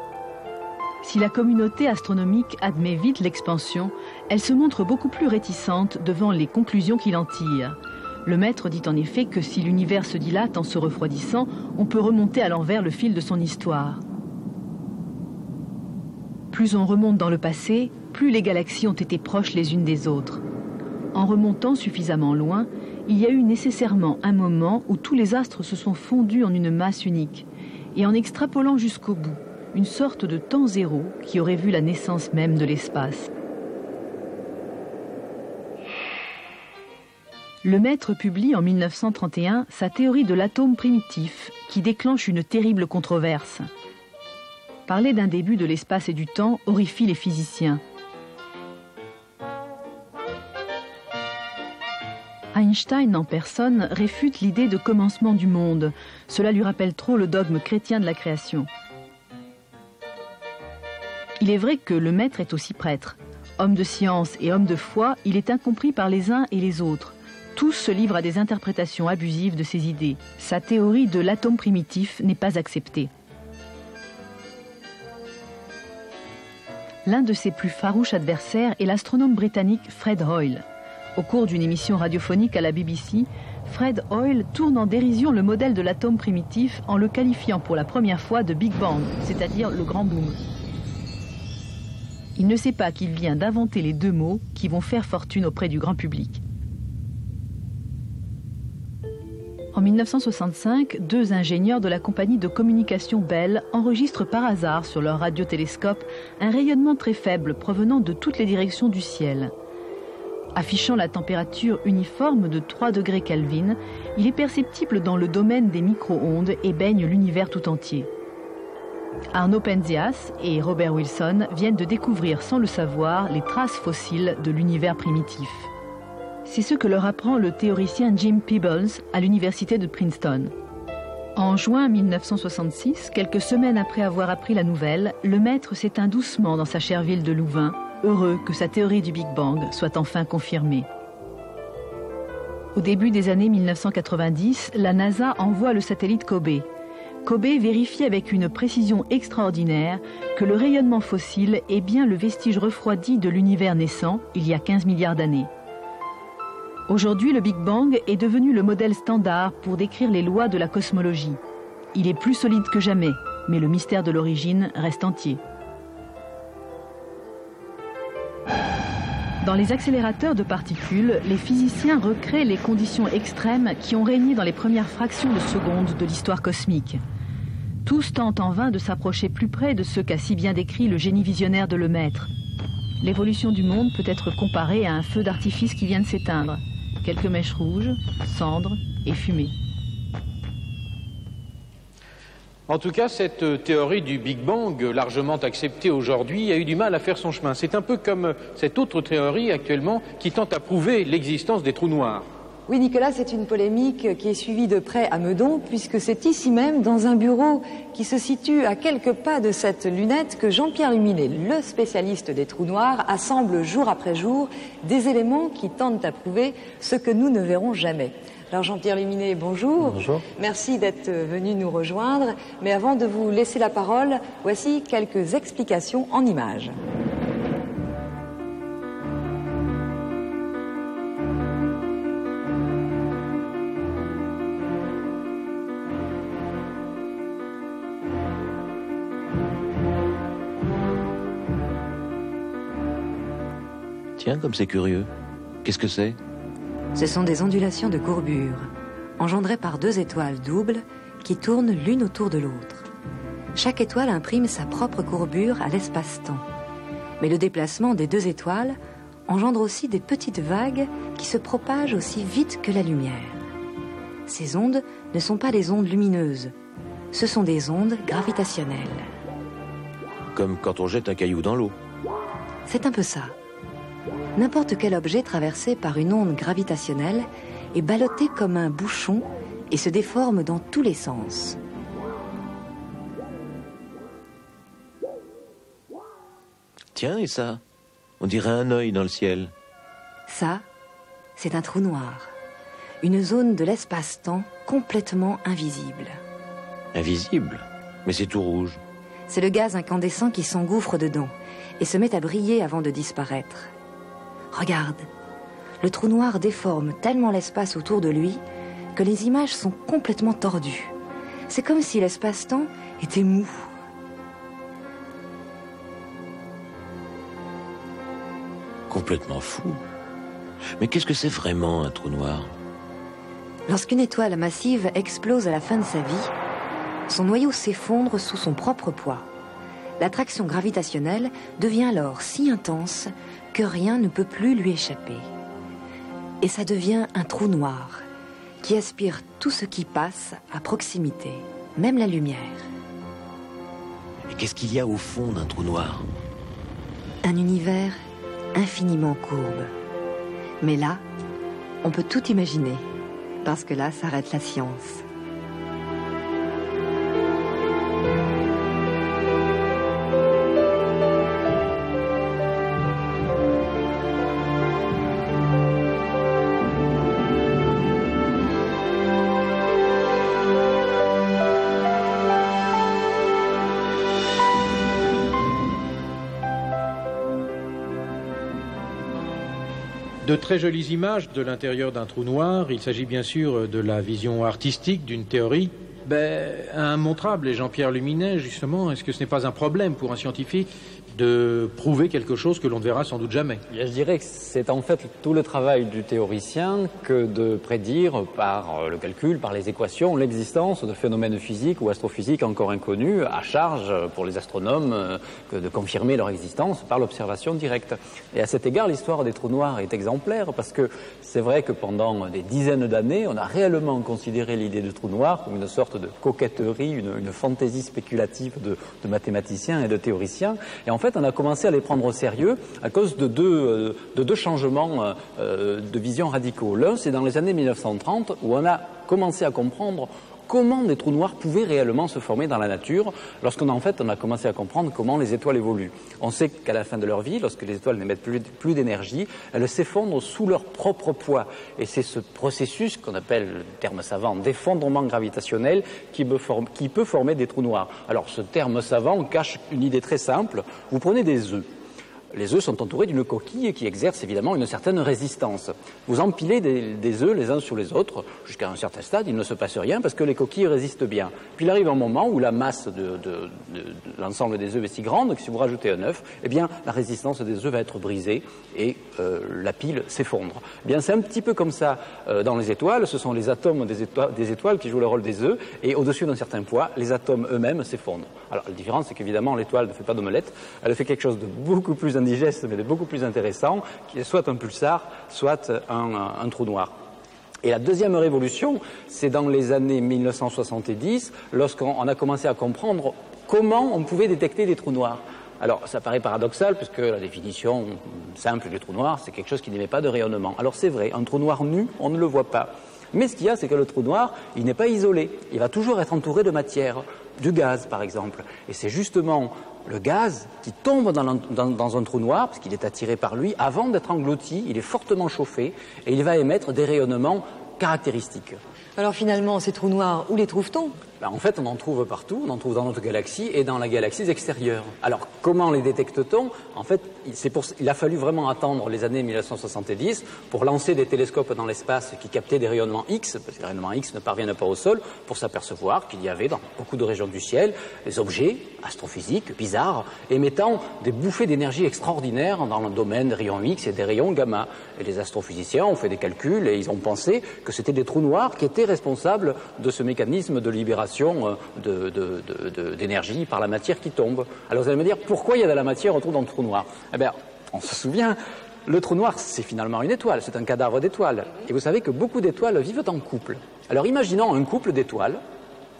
Si la communauté astronomique admet vite l'expansion, elle se montre beaucoup plus réticente devant les conclusions qu'il en tire. Lemaître dit en effet que si l'univers se dilate en se refroidissant, on peut remonter à l'envers le fil de son histoire. Plus on remonte dans le passé, plus les galaxies ont été proches les unes des autres. En remontant suffisamment loin, il y a eu nécessairement un moment où tous les astres se sont fondus en une masse unique, et en extrapolant jusqu'au bout, une sorte de temps zéro qui aurait vu la naissance même de l'espace. Lemaître publie en 1931 sa théorie de l'atome primitif, qui déclenche une terrible controverse. Parler d'un début de l'espace et du temps horrifie les physiciens. Einstein en personne réfute l'idée de commencement du monde. Cela lui rappelle trop le dogme chrétien de la création. Il est vrai que Lemaître est aussi prêtre. Homme de science et homme de foi, il est incompris par les uns et les autres. Tous se livrent à des interprétations abusives de ses idées. Sa théorie de l'atome primitif n'est pas acceptée. L'un de ses plus farouches adversaires est l'astronome britannique Fred Hoyle. Au cours d'une émission radiophonique à la BBC, Fred Hoyle tourne en dérision le modèle de l'atome primitif en le qualifiant pour la première fois de Big Bang, c'est-à-dire le grand boom. Il ne sait pas qu'il vient d'inventer les deux mots qui vont faire fortune auprès du grand public. En 1965, 2 ingénieurs de la compagnie de communication Bell enregistrent par hasard sur leur radiotélescope un rayonnement très faible provenant de toutes les directions du ciel. Affichant la température uniforme de 3 degrés Kelvin, il est perceptible dans le domaine des micro-ondes et baigne l'univers tout entier. Arno Penzias et Robert Wilson viennent de découvrir sans le savoir les traces fossiles de l'univers primitif. C'est ce que leur apprend le théoricien Jim Peebles à l'université de Princeton. En juin 1966, quelques semaines après avoir appris la nouvelle, Lemaître s'éteint doucement dans sa chère ville de Louvain, heureux que sa théorie du Big Bang soit enfin confirmée. Au début des années 1990, la NASA envoie le satellite COBE. COBE vérifie avec une précision extraordinaire que le rayonnement fossile est bien le vestige refroidi de l'univers naissant il y a 15 milliards d'années. Aujourd'hui, le Big Bang est devenu le modèle standard pour décrire les lois de la cosmologie. Il est plus solide que jamais, mais le mystère de l'origine reste entier. Dans les accélérateurs de particules, les physiciens recréent les conditions extrêmes qui ont régné dans les premières fractions de seconde de l'histoire cosmique. Tous tentent en vain de s'approcher plus près de ce qu'a si bien décrit le génie visionnaire de Lemaître. L'évolution du monde peut être comparée à un feu d'artifice qui vient de s'éteindre. Quelques mèches rouges, cendres et fumée. En tout cas, cette théorie du Big Bang, largement acceptée aujourd'hui, a eu du mal à faire son chemin. C'est un peu comme cette autre théorie actuellement qui tente à prouver l'existence des trous noirs. Oui, Nicolas, c'est une polémique qui est suivie de près à Meudon, puisque c'est ici même, dans un bureau qui se situe à quelques pas de cette lunette, que Jean-Pierre Luminet, le spécialiste des trous noirs, assemble jour après jour des éléments qui tentent à prouver ce que nous ne verrons jamais. Alors Jean-Pierre Luminet, bonjour. Bonjour. Merci d'être venu nous rejoindre. Mais avant de vous laisser la parole, voici quelques explications en images. Tiens, comme c'est curieux. Qu'est-ce que c'est ? Ce sont des ondulations de courbure, engendrées par deux étoiles doubles qui tournent l'une autour de l'autre. Chaque étoile imprime sa propre courbure à l'espace-temps. Mais le déplacement des deux étoiles engendre aussi des petites vagues qui se propagent aussi vite que la lumière. Ces ondes ne sont pas des ondes lumineuses, ce sont des ondes gravitationnelles. Comme quand on jette un caillou dans l'eau. C'est un peu ça. N'importe quel objet traversé par une onde gravitationnelle est ballotté comme un bouchon et se déforme dans tous les sens. Tiens, et ça ? On dirait un œil dans le ciel. Ça, c'est un trou noir. Une zone de l'espace-temps complètement invisible. Invisible ? Mais c'est tout rouge. C'est le gaz incandescent qui s'engouffre dedans et se met à briller avant de disparaître. Regarde, le trou noir déforme tellement l'espace autour de lui que les images sont complètement tordues. C'est comme si l'espace-temps était mou. Complètement fou. Mais qu'est-ce que c'est vraiment un trou noir ? Lorsqu'une étoile massive explose à la fin de sa vie, son noyau s'effondre sous son propre poids. L'attraction gravitationnelle devient alors si intense que rien ne peut plus lui échapper. Et ça devient un trou noir qui aspire tout ce qui passe à proximité, même la lumière. Et qu'est-ce qu'il y a au fond d'un trou noir ? Un univers infiniment courbe. Mais là, on peut tout imaginer, parce que là s'arrête la science. De très jolies images de l'intérieur d'un trou noir. Il s'agit bien sûr de la vision artistique d'une théorie. Immontrable. Et Jean-Pierre Luminet, justement, est-ce que ce n'est pas un problème pour un scientifique de prouver quelque chose que l'on ne verra sans doute jamais? Je dirais que c'est en fait tout le travail du théoricien que de prédire par le calcul, par les équations, l'existence de phénomènes physiques ou astrophysiques encore inconnus, à charge pour les astronomes que de confirmer leur existence par l'observation directe. Et à cet égard, l'histoire des trous noirs est exemplaire parce que c'est vrai que pendant des dizaines d'années, on a réellement considéré l'idée de trou noir comme une sorte de coquetterie, une fantaisie spéculative de mathématiciens et de théoriciens. Et en fait, on a commencé à les prendre au sérieux à cause de deux changements de vision radicaux. L'un, c'est dans les années 1930 où on a commencé à comprendre comment des trous noirs pouvaient réellement se former dans la nature lorsqu'on on a commencé à comprendre comment les étoiles évoluent. On sait qu'à la fin de leur vie, lorsque les étoiles n'émettent plus d'énergie, elles s'effondrent sous leur propre poids. Et c'est ce processus qu'on appelle, le terme savant, d'effondrement gravitationnel qui peut former des trous noirs. Alors ce terme savant cache une idée très simple. Vous prenez des œufs. Les œufs sont entourés d'une coquille qui exerce évidemment une certaine résistance. Vous empilez des œufs les uns sur les autres, jusqu'à un certain stade, il ne se passe rien parce que les coquilles résistent bien. Puis il arrive un moment où la masse de l'ensemble des œufs est si grande que si vous rajoutez un œuf, eh bien la résistance des œufs va être brisée et la pile s'effondre. Eh bien c'est un petit peu comme ça dans les étoiles, ce sont les atomes des étoiles qui jouent le rôle des œufs et au-dessus d'un certain poids, les atomes eux-mêmes s'effondrent. Alors la différence c'est qu'évidemment l'étoile ne fait pas d'omelette, elle fait quelque chose de beaucoup plus plus indigeste, mais de beaucoup plus intéressant, qui est soit un pulsar, soit un trou noir. Et la deuxième révolution, c'est dans les années 1970, lorsqu'on a commencé à comprendre comment on pouvait détecter des trous noirs. Alors, ça paraît paradoxal, puisque la définition simple du trou noir, c'est quelque chose qui n'émet pas de rayonnement. Alors, c'est vrai, un trou noir nu, on ne le voit pas. Mais ce qu'il y a, c'est que le trou noir, il n'est pas isolé. Il va toujours être entouré de matière, du gaz, par exemple. Et c'est justement le gaz qui tombe dans un trou noir, parce qu'il est attiré par lui, avant d'être englouti, il est fortement chauffé, et il va émettre des rayonnements caractéristiques. Alors finalement, ces trous noirs, où les trouve-t-on ? En fait, on en trouve partout, on en trouve dans notre galaxie et dans la galaxie extérieure. Alors, comment les détecte-t-on ? En fait, il a fallu vraiment attendre les années 1970 pour lancer des télescopes dans l'espace qui captaient des rayonnements X, parce que les rayonnements X ne parviennent pas au sol, pour s'apercevoir qu'il y avait dans beaucoup de régions du ciel des objets astrophysiques bizarres émettant des bouffées d'énergie extraordinaires dans le domaine des rayons X et des rayons gamma. Et les astrophysiciens ont fait des calculs et ils ont pensé que c'était des trous noirs qui étaient responsables de ce mécanisme de libération d'énergie par la matière qui tombe. Alors vous allez me dire, pourquoi il y a de la matière autour d'un trou noir ? Eh bien, on se souvient, le trou noir, c'est finalement une étoile, c'est un cadavre d'étoile. Et vous savez que beaucoup d'étoiles vivent en couple. Alors imaginons un couple d'étoiles,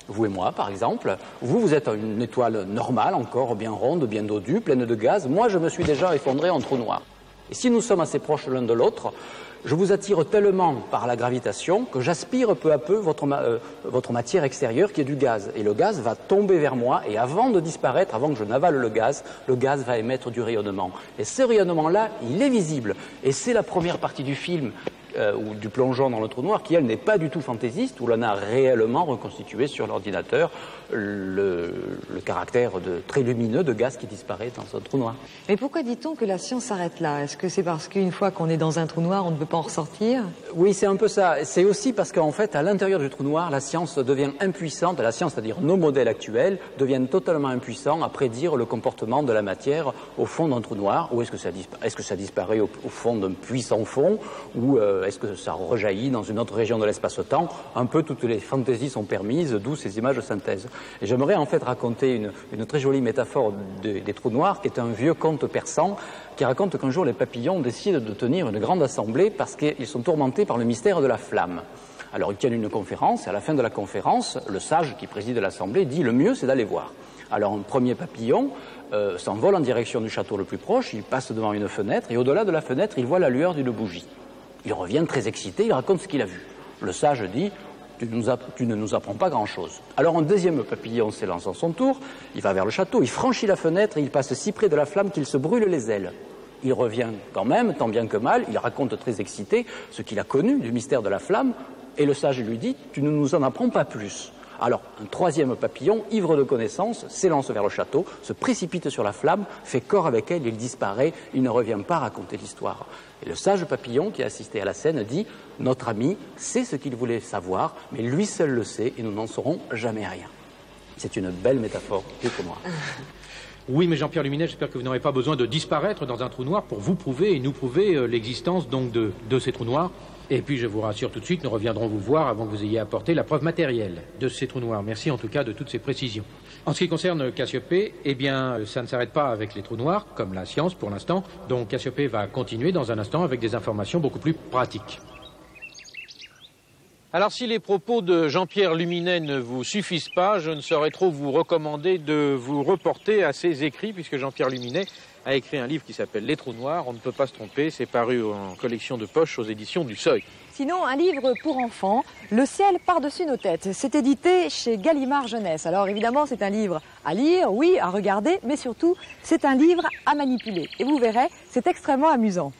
vous et moi par exemple. Vous êtes une étoile normale, encore bien ronde, bien dodue, pleine de gaz. Moi, je me suis déjà effondré en trou noir. Et si nous sommes assez proches l'un de l'autre, je vous attire tellement par la gravitation que j'aspire peu à peu votre matière extérieure qui est du gaz. Et le gaz va tomber vers moi et avant de disparaître, avant que je n'avale le gaz va émettre du rayonnement. Et ce rayonnement-là, il est visible. Et c'est la première partie du film ou du plongeon dans le trou noir qui, elle, n'est pas du tout fantaisiste, où l'on a réellement reconstitué sur l'ordinateur le caractère très lumineux de gaz qui disparaît dans un trou noir. Mais pourquoi dit-on que la science s'arrête là ? Est-ce que c'est parce qu'une fois qu'on est dans un trou noir, on ne peut pas en ressortir ? Oui, c'est un peu ça. C'est aussi parce qu'en fait, à l'intérieur du trou noir, la science devient impuissante. La science, c'est-à-dire nos modèles actuels, deviennent totalement impuissants à prédire le comportement de la matière au fond d'un trou noir. Ou est-ce que ça disparaît au fond d'un puits sans fond ? Ou est-ce que ça rejaillit dans une autre région de l'espace-temps ? Un peu toutes les fantaisies sont permises, d'où ces images de synthèse. Et j'aimerais en fait raconter une très jolie métaphore des trous noirs, qui est un vieux conte persan, qui raconte qu'un jour les papillons décident de tenir une grande assemblée parce qu'ils sont tourmentés par le mystère de la flamme. Alors ils tiennent une conférence, et à la fin de la conférence, le sage qui préside l'assemblée dit « le mieux c'est d'aller voir ». Alors un premier papillon s'envole en direction du château le plus proche, il passe devant une fenêtre, et au-delà de la fenêtre, il voit la lueur d'une bougie. Il revient très excité, il raconte ce qu'il a vu. Le sage dit « tu ne nous apprends pas grand-chose ». Alors un deuxième papillon s'élance à son tour, il va vers le château, il franchit la fenêtre et il passe si près de la flamme qu'il se brûle les ailes. Il revient quand même, tant bien que mal, il raconte très excité ce qu'il a connu du mystère de la flamme, et le sage lui dit « tu ne nous en apprends pas plus ». Alors, un troisième papillon, ivre de connaissances, s'élance vers le château, se précipite sur la flamme, fait corps avec elle, il disparaît, il ne revient pas raconter l'histoire. Et le sage papillon qui a assisté à la scène dit « Notre ami sait ce qu'il voulait savoir, mais lui seul le sait et nous n'en saurons jamais rien ». C'est une belle métaphore du trou noir. Oui, mais Jean-Pierre Luminet, j'espère que vous n'aurez pas besoin de disparaître dans un trou noir pour vous prouver et nous prouver l'existence donc de ces trous noirs. Et puis, je vous rassure tout de suite, nous reviendrons vous voir avant que vous ayez apporté la preuve matérielle de ces trous noirs. Merci en tout cas de toutes ces précisions. En ce qui concerne Cassiopée, eh bien, ça ne s'arrête pas avec les trous noirs, comme la science pour l'instant. Donc Cassiopée va continuer dans un instant avec des informations beaucoup plus pratiques. Alors, si les propos de Jean-Pierre Luminet ne vous suffisent pas, je ne saurais trop vous recommander de vous reporter à ses écrits, puisque Jean-Pierre Luminet a écrit un livre qui s'appelle Les Trous Noirs. On ne peut pas se tromper, c'est paru en collection de poche aux éditions du Seuil. Sinon, un livre pour enfants, Le ciel par-dessus nos têtes. C'est édité chez Gallimard Jeunesse. Alors évidemment, c'est un livre à lire, oui, à regarder, mais surtout, c'est un livre à manipuler. Et vous verrez, c'est extrêmement amusant.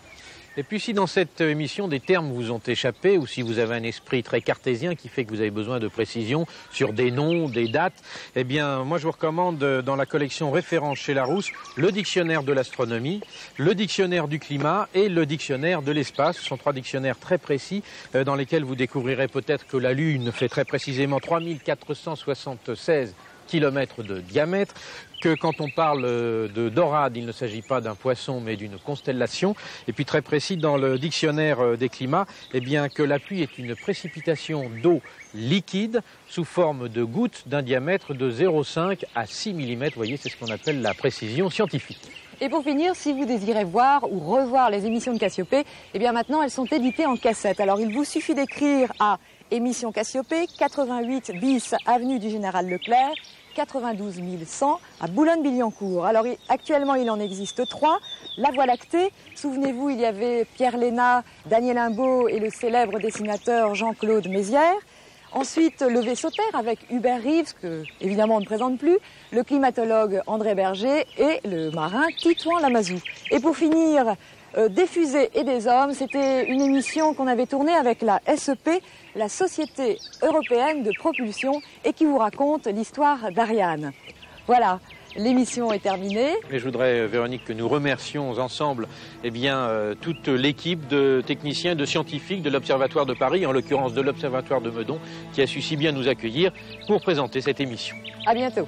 Et puis si dans cette émission des termes vous ont échappé, ou si vous avez un esprit très cartésien qui fait que vous avez besoin de précision sur des noms, des dates, eh bien moi je vous recommande dans la collection référence chez Larousse le dictionnaire de l'astronomie, le dictionnaire du climat et le dictionnaire de l'espace. Ce sont 3 dictionnaires très précis dans lesquels vous découvrirez peut-être que la Lune fait très précisément 3476 kilomètres de diamètre, que quand on parle de dorade, il ne s'agit pas d'un poisson mais d'une constellation, et puis très précis dans le dictionnaire des climats, eh bien que la pluie est une précipitation d'eau liquide sous forme de gouttes d'un diamètre de 0,5 à 6 mm. Vous voyez, c'est ce qu'on appelle la précision scientifique. Et pour finir, si vous désirez voir ou revoir les émissions de Cassiopée, eh bien maintenant elles sont éditées en cassette. Alors il vous suffit d'écrire à Émission Cassiopée, 88 bis avenue du Général Leclerc, 92 100 à Boulogne-Billancourt. Alors actuellement il en existe 3. La Voie lactée, souvenez-vous, il y avait Pierre Lénat, Daniel Imbaud et le célèbre dessinateur Jean-Claude Mézières. Ensuite, le Vaisseau Terre avec Hubert Reeves, que évidemment on ne présente plus, le climatologue André Berger et le marin Titouan Lamazou. Et pour finir, Des fusées et des hommes, c'était une émission qu'on avait tournée avec la SEP, la Société Européenne de Propulsion, et qui vous raconte l'histoire d'Ariane. Voilà. L'émission est terminée. Et je voudrais, Véronique, que nous remercions ensemble toute l'équipe de techniciens, de scientifiques de l'Observatoire de Paris, en l'occurrence de l'Observatoire de Meudon, qui a su si bien nous accueillir pour présenter cette émission. À bientôt.